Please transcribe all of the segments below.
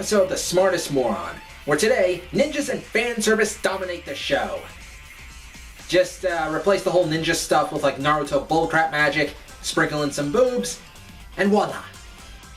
episode of The Smartest Moron, where today, ninjas and fan service dominate the show. Just replace the whole ninja stuff with like Naruto bullcrap magic, sprinkle in some boobs, and voila.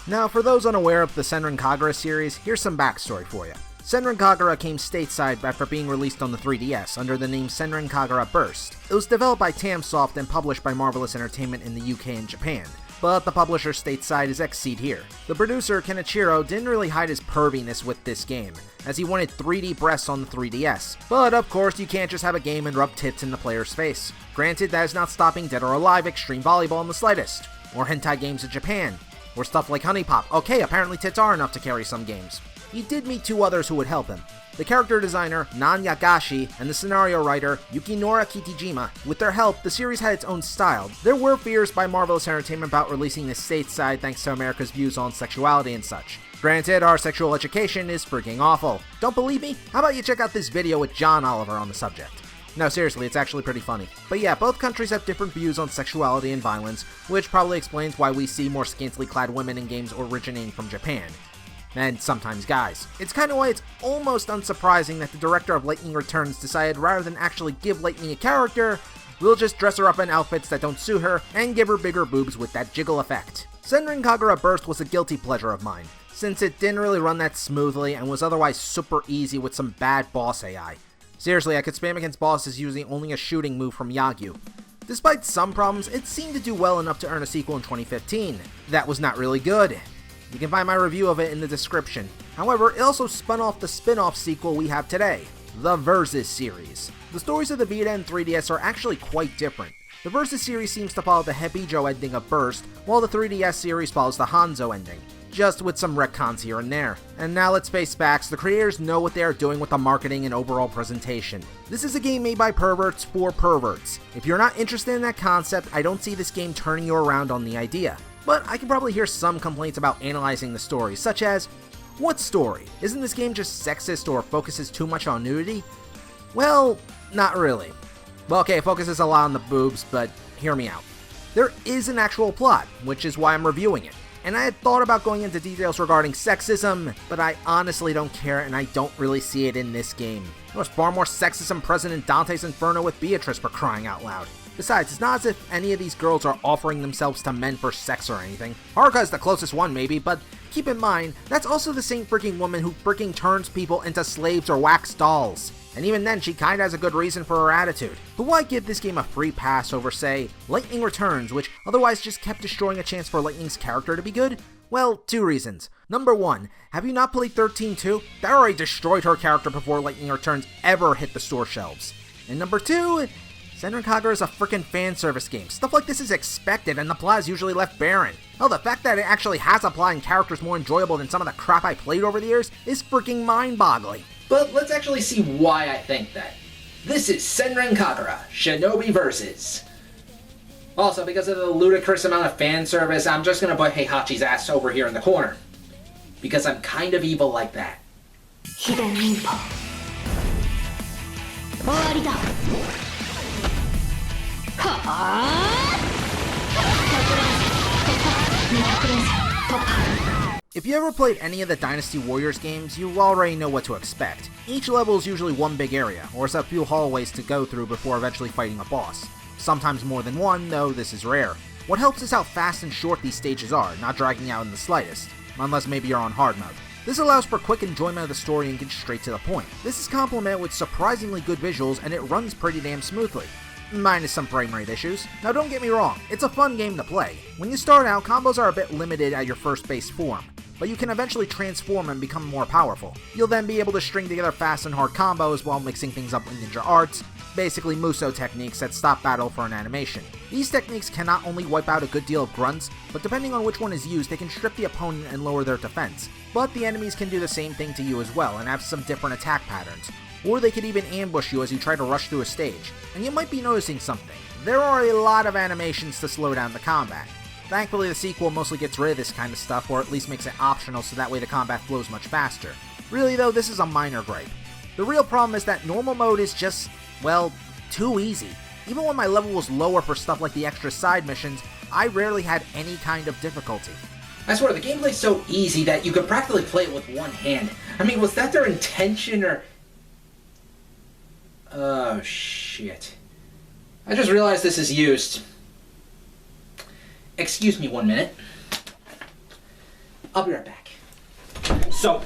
Now, for those unaware of the Senran Kagura series, here's some backstory for you. Senran Kagura came stateside after being released on the 3DS under the name Senran Kagura Burst. It was developed by Tamsoft and published by Marvelous Entertainment in the UK and Japan, but the publisher stateside is Xseed here. The producer, Kenichiro, didn't really hide his perviness with this game, as he wanted 3D breasts on the 3DS. But of course, you can't just have a game and rub tits in the player's face. Granted, that is not stopping Dead or Alive Extreme Volleyball in the slightest, or hentai games in Japan, or stuff like Honey Pop. Okay, apparently tits are enough to carry some games. He did meet two others who would help him. The character designer, Nan Yagashi, and the scenario writer, Yukinora Kitijima. With their help, the series had its own style. There were fears by Marvelous Entertainment about releasing this stateside thanks to America's views on sexuality and such. Granted, our sexual education is freaking awful. Don't believe me? How about you check out this video with John Oliver on the subject? No, seriously, it's actually pretty funny. But yeah, both countries have different views on sexuality and violence, which probably explains why we see more scantily clad women in games originating from Japan. And sometimes guys. It's kinda why it's almost unsurprising that the director of Lightning Returns decided rather than actually give Lightning a character, we'll just dress her up in outfits that don't suit her and give her bigger boobs with that jiggle effect. Senran Kagura Burst was a guilty pleasure of mine, since it didn't really run that smoothly and was otherwise super easy with some bad boss AI. Seriously, I could spam against bosses using only a shooting move from Yagyu. Despite some problems, it seemed to do well enough to earn a sequel in 2015. That was not really good. You can find my review of it in the description. However, it also spun off the spin-off sequel we have today, the Versus series. The stories of the Vita and 3DS are actually quite different. The Versus series seems to follow the Hebijo ending of Burst, while the 3DS series follows the Hanzo ending, just with some retcons here and there. And now let's face facts, the creators know what they are doing with the marketing and overall presentation. This is a game made by perverts for perverts. If you're not interested in that concept, I don't see this game turning you around on the idea. But I can probably hear some complaints about analyzing the story, such as, what story? Isn't this game just sexist or focuses too much on nudity? Well, not really. Well, okay, it focuses a lot on the boobs, but hear me out. There is an actual plot, which is why I'm reviewing it. And I had thought about going into details regarding sexism, but I honestly don't care and I don't really see it in this game. There was far more sexism present in Dante's Inferno with Beatrice, for crying out loud. Besides, it's not as if any of these girls are offering themselves to men for sex or anything. Haruka is the closest one maybe, but keep in mind, that's also the same freaking woman who freaking turns people into slaves or wax dolls. And even then, she kinda has a good reason for her attitude. But why give this game a free pass over, say, Lightning Returns, which otherwise just kept destroying a chance for Lightning's character to be good? Well, two reasons. Number one, have you not played 13-2? That already destroyed her character before Lightning Returns ever hit the store shelves. And number two, Senran Kagura is a frickin' fan service game. Stuff like this is expected and the plot is usually left barren. Hell, the fact that it actually has a plot and characters more enjoyable than some of the crap I played over the years is freaking mind-boggling. But let's actually see why I think that. This is Senran Kagura, Shinovi Versus. Also, because of the ludicrous amount of fan service, I'm just gonna put Heihachi's ass over here in the corner. Because I'm kind of evil like that. If you ever played any of the Dynasty Warriors games, you already know what to expect. Each level is usually one big area, or a few hallways to go through before eventually fighting a boss. Sometimes more than one, though this is rare. What helps is how fast and short these stages are, not dragging out in the slightest, unless maybe you're on hard mode. This allows for quick enjoyment of the story and gets straight to the point. This is complemented with surprisingly good visuals and it runs pretty damn smoothly. Minus some frame rate issues. Now don't get me wrong, it's a fun game to play. When you start out, combos are a bit limited at your first base form, but you can eventually transform and become more powerful. You'll then be able to string together fast and hard combos while mixing things up with ninja arts, basically Muso techniques that stop battle for an animation. These techniques can not only wipe out a good deal of grunts, but depending on which one is used, they can strip the opponent and lower their defense. But the enemies can do the same thing to you as well and have some different attack patterns. Or they could even ambush you as you try to rush through a stage. And you might be noticing something. There are a lot of animations to slow down the combat. Thankfully the sequel mostly gets rid of this kind of stuff, or at least makes it optional so that way the combat flows much faster. Really though, this is a minor gripe. The real problem is that normal mode is just, well, too easy. Even when my level was lower for stuff like the extra side missions, I rarely had any kind of difficulty. I swear, the gameplay's so easy that you could practically play it with one hand. I mean, was that their intention, or... Oh, shit. I just realized this is used. Excuse me 1 minute. I'll be right back. Soap!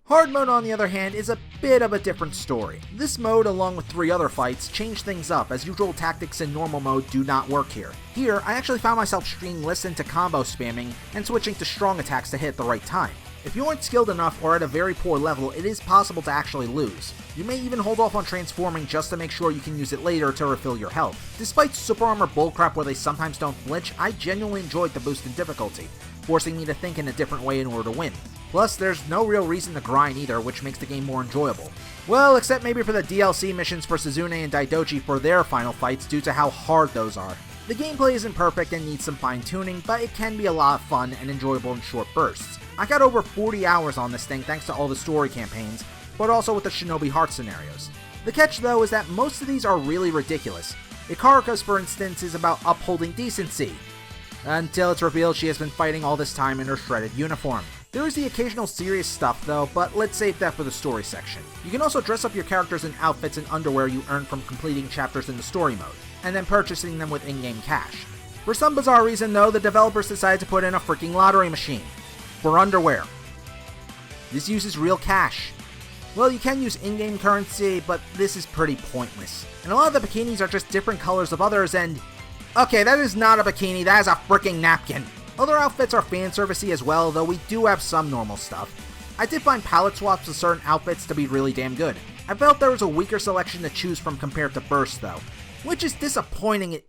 Hard mode, on the other hand, is a bit of a different story. This mode, along with 3 other fights, change things up, as usual tactics in normal mode do not work here. Here, I actually found myself stringing lists into combo spamming and switching to strong attacks to hit at the right time. If you aren't skilled enough or at a very poor level, it is possible to actually lose. You may even hold off on transforming just to make sure you can use it later to refill your health. Despite super armor bullcrap where they sometimes don't flinch, I genuinely enjoyed the boost in difficulty, forcing me to think in a different way in order to win. Plus, there's no real reason to grind either, which makes the game more enjoyable. Well, except maybe for the DLC missions for Suzune and Daidoji for their final fights due to how hard those are. The gameplay isn't perfect and needs some fine-tuning, but it can be a lot of fun and enjoyable in short bursts. I got over 40 hours on this thing thanks to all the story campaigns, but also with the Shinobi Heart scenarios. The catch though is that most of these are really ridiculous. Ikaruka's, for instance, is about upholding decency, until it's revealed she has been fighting all this time in her shredded uniform. There is the occasional serious stuff though, but let's save that for the story section. You can also dress up your characters in outfits and underwear you earn from completing chapters in the story mode, and then purchasing them with in-game cash. For some bizarre reason though, the developers decided to put in a freaking lottery machine. For underwear. This uses real cash. Well, you can use in-game currency, but this is pretty pointless. And a lot of the bikinis are just different colors of others, and... Okay, that is not a bikini, that is a freaking napkin. Other outfits are fanservice-y as well, though we do have some normal stuff. I did find palette swaps of certain outfits to be really damn good. I felt there was a weaker selection to choose from compared to Burst, though. Which is disappointing.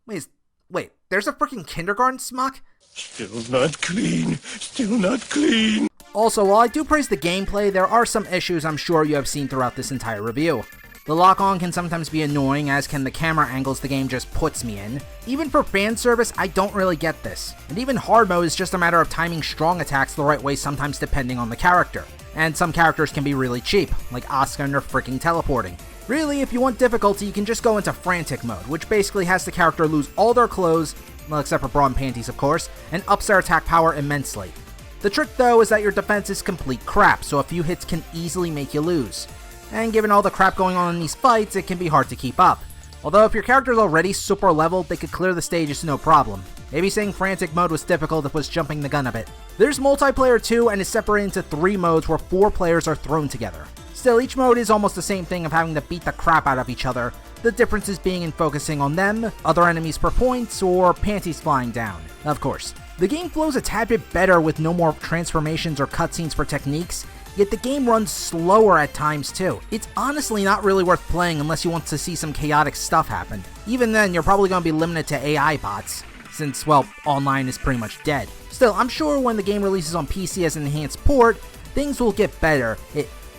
Wait, there's a freaking kindergarten smock? Still not clean. Still not clean. Also, while I do praise the gameplay, there are some issues I'm sure you have seen throughout this entire review. The lock-on can sometimes be annoying, as can the camera angles the game just puts me in. Even for fan service, I don't really get this. And even hard mode is just a matter of timing strong attacks the right way sometimes depending on the character. And some characters can be really cheap, like Asuka and her freaking teleporting. Really, if you want difficulty, you can just go into frantic mode, which basically has the character lose all their clothes, well, except for bra and panties of course, and ups their attack power immensely. The trick though is that your defense is complete crap, so a few hits can easily make you lose. And given all the crap going on in these fights, it can be hard to keep up. Although if your character's already super leveled, they could clear the stages no problem. Maybe saying frantic mode was difficult if was jumping the gun a bit. There's multiplayer too, and is separated into 3 modes where 4 players are thrown together. Still, each mode is almost the same thing of having to beat the crap out of each other, the differences being in focusing on them, other enemies per points, or panties flying down. Of course. The game flows a tad bit better with no more transformations or cutscenes for techniques, yet the game runs slower at times too. It's honestly not really worth playing unless you want to see some chaotic stuff happen. Even then, you're probably going to be limited to AI bots, since, well, online is pretty much dead. Still, I'm sure when the game releases on PC as an enhanced port, things will get better.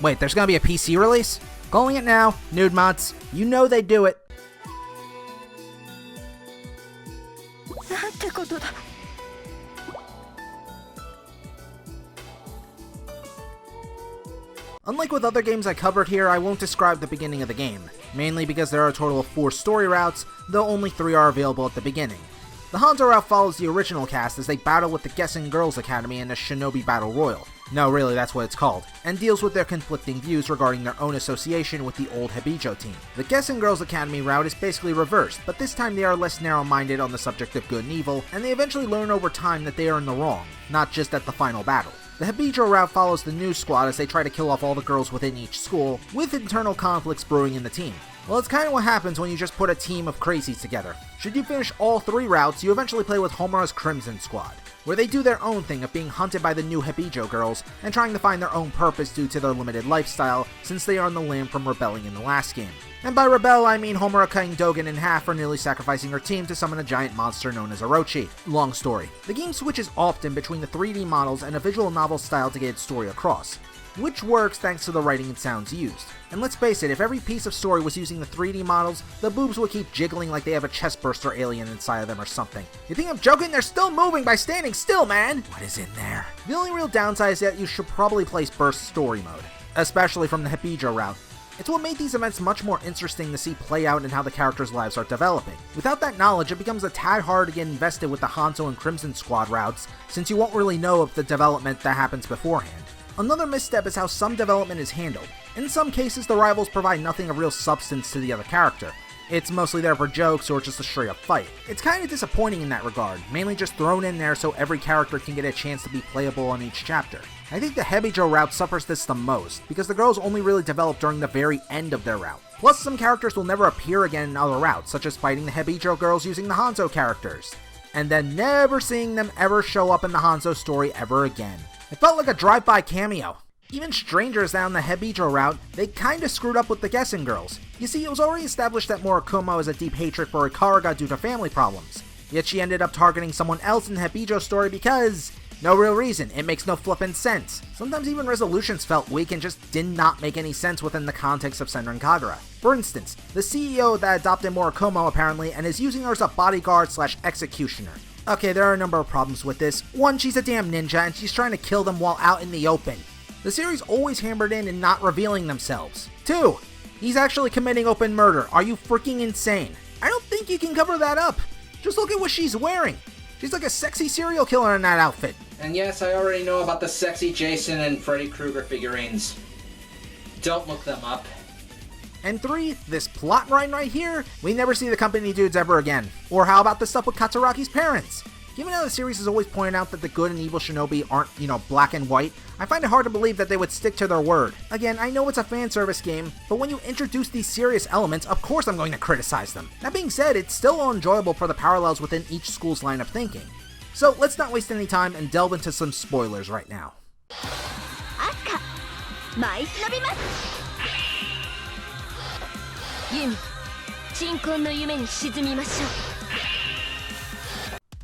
Wait, there's gonna be a PC release? Calling it now, Nude Mods. You know they do it. Unlike with other games I covered here, I won't describe the beginning of the game, mainly because there are a total of 4 story routes, though only 3 are available at the beginning. The Hanzo route follows the original cast as they battle with the Gessen Girls Academy in the Shinobi Battle Royal. No, really, that's what it's called, and deals with their conflicting views regarding their own association with the old Hibijo team. The Gessen Girls Academy route is basically reversed, but this time they are less narrow-minded on the subject of good and evil, and they eventually learn over time that they are in the wrong, not just at the final battle. The Hibijo route follows the new squad as they try to kill off all the girls within each school, with internal conflicts brewing in the team. Well, it's kind of what happens when you just put a team of crazies together. Should you finish all 3 routes, you eventually play with Homura's Crimson Squad, where they do their own thing of being hunted by the new Hibijo girls and trying to find their own purpose due to their limited lifestyle since they are on the lam from rebelling in the last game. And by rebel, I mean Homura cutting Dogen in half for nearly sacrificing her team to summon a giant monster known as Orochi. Long story. The game switches often between the 3D models and a visual novel style to get its story across, which works thanks to the writing and sounds used. And let's face it, if every piece of story was using the 3D models, the boobs would keep jiggling like they have a chestburster alien inside of them or something. You think I'm joking? They're still moving by standing still, man! What is in there? The only real downside is that you should probably place Burst Story Mode, especially from the Hibijo route. It's what made these events much more interesting to see play out in how the characters' lives are developing. Without that knowledge, it becomes a tad hard to get invested with the Hanzo and Crimson Squad routes, since you won't really know of the development that happens beforehand. Another misstep is how some development is handled. In some cases, the rivals provide nothing of real substance to the other character. It's mostly there for jokes or just a straight up fight. It's kind of disappointing in that regard, mainly just thrown in there so every character can get a chance to be playable on each chapter. I think the Hebijo route suffers this the most, because the girls only really develop during the very end of their route. Plus, some characters will never appear again in other routes, such as fighting the Hebijo girls using the Hanzo characters, and then never seeing them ever show up in the Hanzo story ever again. It felt like a drive-by cameo. Even strangers down the Hebijo route, they kinda screwed up with the Guessing Girls. You see, it was already established that Murakumo has a deep hatred for Ikaraga due to family problems. Yet she ended up targeting someone else in the Hebijo story because... no real reason, it makes no flippin' sense. Sometimes even resolutions felt weak and just did not make any sense within the context of Senran Kagura. For instance, the CEO that adopted Murakumo apparently and is using her as a bodyguard / executioner. Okay, there are a number of problems with this. One, she's a damn ninja and she's trying to kill them while out in the open. The series always hammered in and not revealing themselves. 2, he's actually committing open murder. Are you freaking insane? I don't think you can cover that up. Just look at what she's wearing. She's like a sexy serial killer in that outfit. And yes, I already know about the sexy Jason and Freddy Krueger figurines. Don't look them up. And 3, this plot line right here, we never see the company dudes ever again. Or how about the stuff with Katsuraki's parents? Given how the series has always pointed out that the good and evil shinobi aren't, black and white, I find it hard to believe that they would stick to their word. Again, I know it's a fan service game, but when you introduce these serious elements, of course I'm going to criticize them. That being said, it's still all enjoyable for the parallels within each school's line of thinking. So let's not waste any time and delve into some spoilers right now. Aka, mai shinobimasu. Yumi, shinkon no yume ni shizumimashou.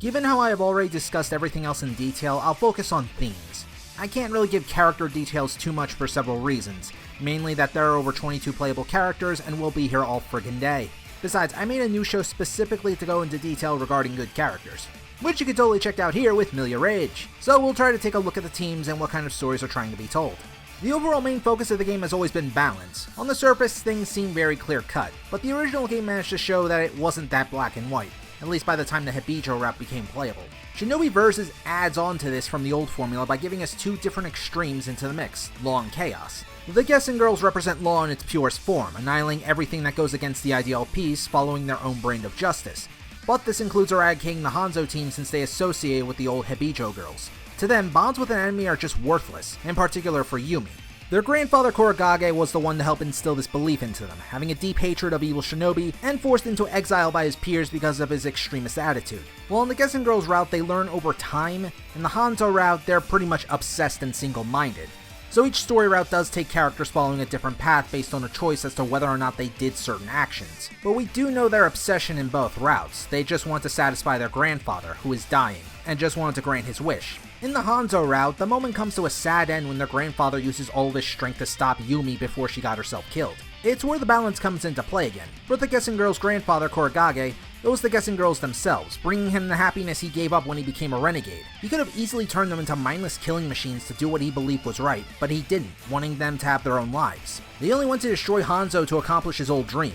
Given how I have already discussed everything else in detail, I'll focus on themes. I can't really give character details too much for several reasons, mainly that there are over 22 playable characters and we'll be here all friggin' day. Besides, I made a new show specifically to go into detail regarding good characters, which you can totally check out here with Milia Rage. So we'll try to take a look at the teams and what kind of stories are trying to be told. The overall main focus of the game has always been balance. On the surface, things seem very clear-cut, but the original game managed to show that it wasn't that black and white, at least by the time the Hebijo route became playable. Shinobi Versus adds on to this from the old formula by giving us 2 different extremes into the mix, law and chaos. The Guessing Girls represent law in its purest form, annihilating everything that goes against the ideal peace, following their own brand of justice. But this includes eradicating the Hanzo team since they associate with the old Hebijo girls. To them, bonds with an enemy are just worthless, in particular for Yumi. Their grandfather Kurogage was the one to help instill this belief into them, having a deep hatred of evil shinobi and forced into exile by his peers because of his extremist attitude. While in the Guessing Girls route they learn over time, in the Hanzo route they're pretty much obsessed and single-minded. So each story route does take characters following a different path based on a choice as to whether or not they did certain actions. But we do know their obsession in both routes. They just want to satisfy their grandfather, who is dying, and just wanted to grant his wish. In the Hanzo route, the moment comes to a sad end when their grandfather uses all of his strength to stop Yumi before she got herself killed. It's where the balance comes into play again. For the Guessing Girls' grandfather Kurogage, it was the Guessing Girls themselves, bringing him the happiness he gave up when he became a renegade. He could have easily turned them into mindless killing machines to do what he believed was right, but he didn't, wanting them to have their own lives. He only went to destroy Hanzo to accomplish his old dream,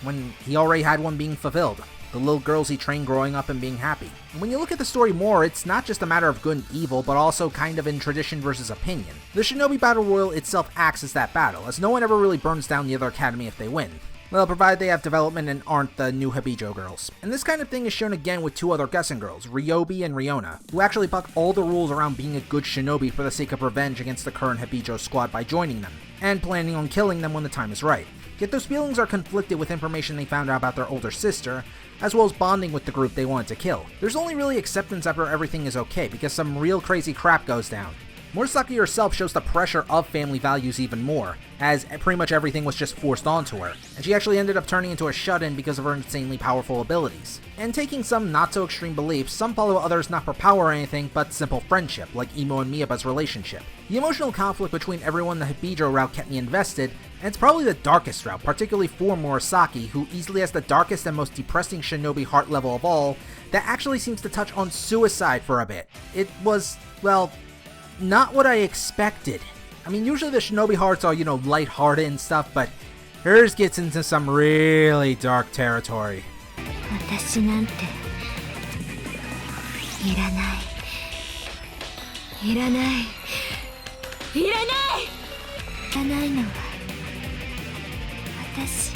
when he already had one being fulfilled. The little girls he trained growing up and being happy. And when you look at the story more, it's not just a matter of good and evil, but also kind of in tradition versus opinion. The Shinobi Battle Royal itself acts as that battle, as no one ever really burns down the other academy if they win. Well, provided they have development and aren't the new Hebijo girls. And this kind of thing is shown again with 2 other Guessing Girls, Ryobi and Riona, who actually buck all the rules around being a good shinobi for the sake of revenge against the current Hebijo squad by joining them, and planning on killing them when the time is right. Yet those feelings are conflicted with information they found out about their older sister, as well as bonding with the group they wanted to kill. There's only really acceptance after everything is okay, because some real crazy crap goes down. Murasaki herself shows the pressure of family values even more, as pretty much everything was just forced onto her, and she actually ended up turning into a shut-in because of her insanely powerful abilities. And taking some not-so-extreme beliefs, some follow others not for power or anything, but simple friendship, like Imo and Miyaba's relationship. The emotional conflict between everyone in the Hebijo route kept me invested, and it's probably the darkest route, particularly for Murasaki, who easily has the darkest and most depressing shinobi heart level of all, that actually seems to touch on suicide for a bit. It was, well, not what I expected. I mean, usually the Shinobi hearts are, lighthearted and stuff, but hers gets into some really dark territory. 私なんていらないいらないいらないいらないのは私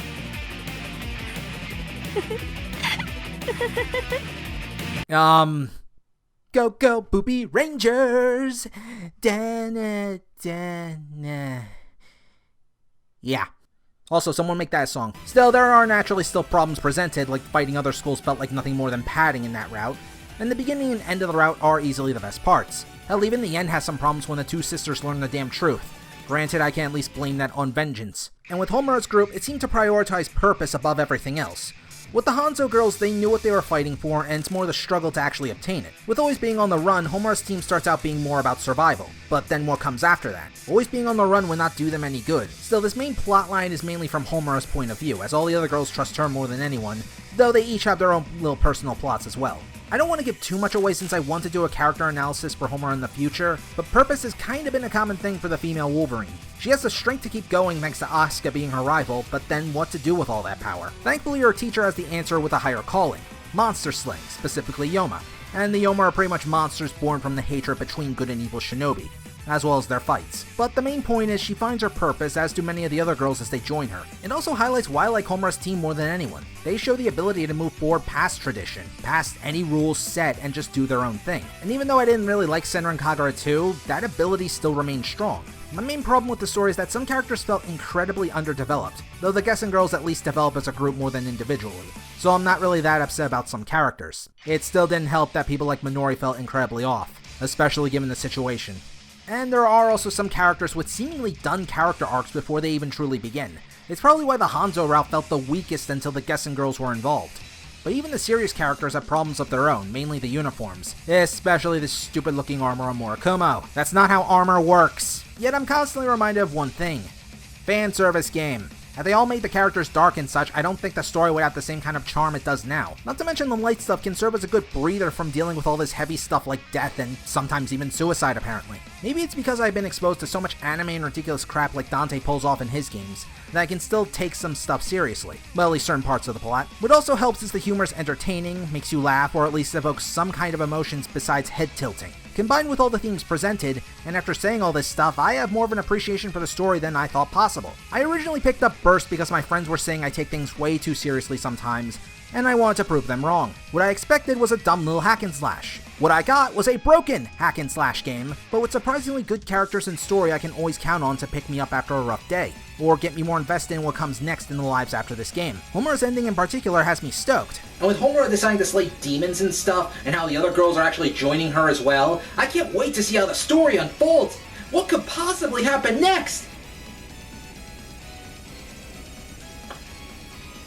Go go Boopy Rangers! Da-na, da-na. Yeah. Also, someone make that a song. Still, there are naturally still problems presented, like fighting other schools felt like nothing more than padding in that route, and the beginning and end of the route are easily the best parts. Hell, even the end has some problems when the two sisters learn the damn truth. Granted, I can at least blame that on vengeance. And with Homura's group, it seemed to prioritize purpose above everything else. With the Hanzo girls, they knew what they were fighting for, and it's more the struggle to actually obtain it. With always being on the run, Homura's team starts out being more about survival, but then what comes after that? Always being on the run would not do them any good. Still, this main plotline is mainly from Homura's point of view, as all the other girls trust her more than anyone, though they each have their own little personal plots as well. I don't want to give too much away since I want to do a character analysis for Homura in the future, but purpose has kind of been a common thing for the female Wolverine. She has the strength to keep going thanks to Asuka being her rival, but then what to do with all that power? Thankfully her teacher has the answer with a higher calling, monster slaying, specifically Yoma, and the Yoma are pretty much monsters born from the hatred between good and evil Shinobi, as well as their fights. But the main point is she finds her purpose, as do many of the other girls as they join her. It also highlights why I like Homura's team more than anyone. They show the ability to move forward past tradition, past any rules set, and just do their own thing. And even though I didn't really like Senran Kagura 2, that ability still remains strong. My main problem with the story is that some characters felt incredibly underdeveloped, though the Gessen girls at least develop as a group more than individually, so I'm not really that upset about some characters. It still didn't help that people like Minori felt incredibly off, especially given the situation. And there are also some characters with seemingly done character arcs before they even truly begin. It's probably why the Hanzo route felt the weakest until the Gessen girls were involved. But even the serious characters have problems of their own, mainly the uniforms, especially the stupid looking armor on Murakumo. That's not how armor works! Yet I'm constantly reminded of one thing. Fanservice game. Had they all made the characters dark and such, I don't think the story would have the same kind of charm it does now. Not to mention the light stuff can serve as a good breather from dealing with all this heavy stuff like death and sometimes even suicide apparently. Maybe it's because I've been exposed to so much anime and ridiculous crap like Dante pulls off in his games, that I can still take some stuff seriously. Well, at least certain parts of the plot. What also helps is the humor is entertaining, makes you laugh, or at least evokes some kind of emotions besides head tilting. Combined with all the themes presented, and after saying all this stuff, I have more of an appreciation for the story than I thought possible. I originally picked up Burst because my friends were saying I take things way too seriously sometimes, and I wanted to prove them wrong. What I expected was a dumb little hack and slash. What I got was a broken hack and slash game, but with surprisingly good characters and story I can always count on to pick me up after a rough day, or get me more invested in what comes next in the lives after this game. Homura's ending in particular has me stoked. And with Homura deciding to slay demons and stuff, and how the other girls are actually joining her as well, I can't wait to see how the story unfolds! What could possibly happen next?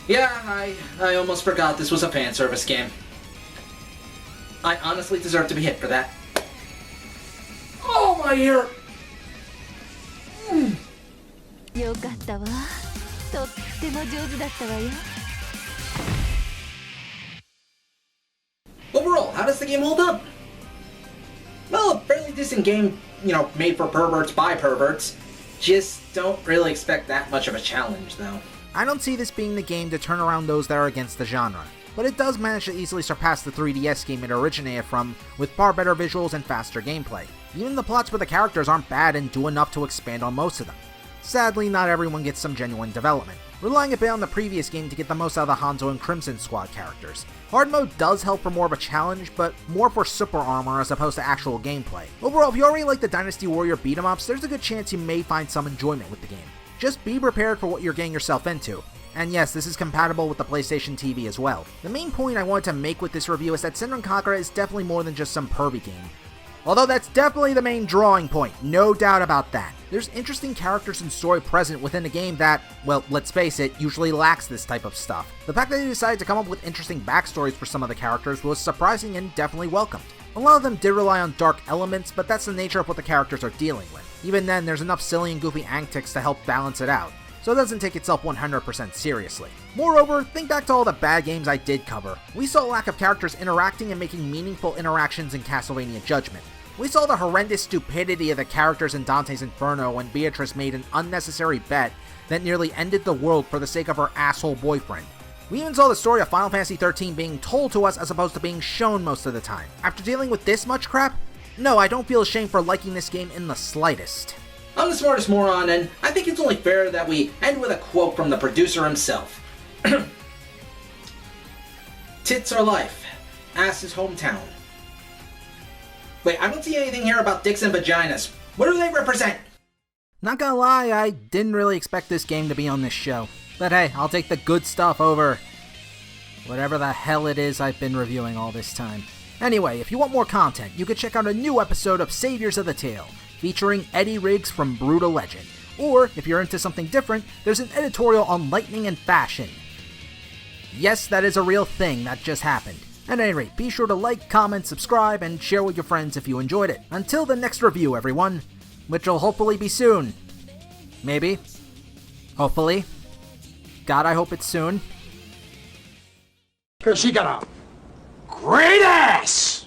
Yeah, I almost forgot this was a fan service game. I honestly deserve to be hit for that. Oh, my ear! よかったわ。とっても上手だったわよ。 Overall, how does the game hold up? Well, a fairly decent game, made for perverts by perverts. Just don't really expect that much of a challenge, though. I don't see this being the game to turn around those that are against the genre, but it does manage to easily surpass the 3DS game it originated from, with far better visuals and faster gameplay. Even the plots for the characters aren't bad and do enough to expand on most of them. Sadly, not everyone gets some genuine development, relying a bit on the previous game to get the most out of the Hanzo and Crimson Squad characters. Hard mode does help for more of a challenge, but more for super armor as opposed to actual gameplay. Overall, if you already like the Dynasty Warrior beat-em-ups, there's a good chance you may find some enjoyment with the game. Just be prepared for what you're getting yourself into. And yes, this is compatible with the PlayStation TV as well. The main point I wanted to make with this review is that Senran Kagura is definitely more than just some pervy game. Although that's definitely the main drawing point, no doubt about that. There's interesting characters and story present within a game that, well, let's face it, usually lacks this type of stuff. The fact that they decided to come up with interesting backstories for some of the characters was surprising and definitely welcomed. A lot of them did rely on dark elements, but that's the nature of what the characters are dealing with. Even then, there's enough silly and goofy antics to help balance it out, so it doesn't take itself 100% seriously. Moreover, think back to all the bad games I did cover. We saw a lack of characters interacting and making meaningful interactions in Castlevania Judgment. We saw the horrendous stupidity of the characters in Dante's Inferno when Beatrice made an unnecessary bet that nearly ended the world for the sake of her asshole boyfriend. We even saw the story of Final Fantasy XIII being told to us as opposed to being shown most of the time. After dealing with this much crap, no, I don't feel ashamed for liking this game in the slightest. I'm the smartest moron, and I think it's only fair that we end with a quote from the producer himself. Tits are life. Ass is hometown. Wait, I don't see anything here about dicks and vaginas. What do they represent? Not gonna lie, I didn't really expect this game to be on this show. But hey, I'll take the good stuff over whatever the hell it is I've been reviewing all this time. Anyway, if you want more content, you can check out a new episode of Saviors of the Tale, featuring Eddie Riggs from Brutal Legend. Or, if you're into something different, there's an editorial on lightning and fashion. Yes, that is a real thing that just happened. At any rate, be sure to like, comment, subscribe, and share with your friends if you enjoyed it. Until the next review, everyone, which will hopefully be soon. Maybe. Hopefully. God, I hope it's soon. She got a great ass!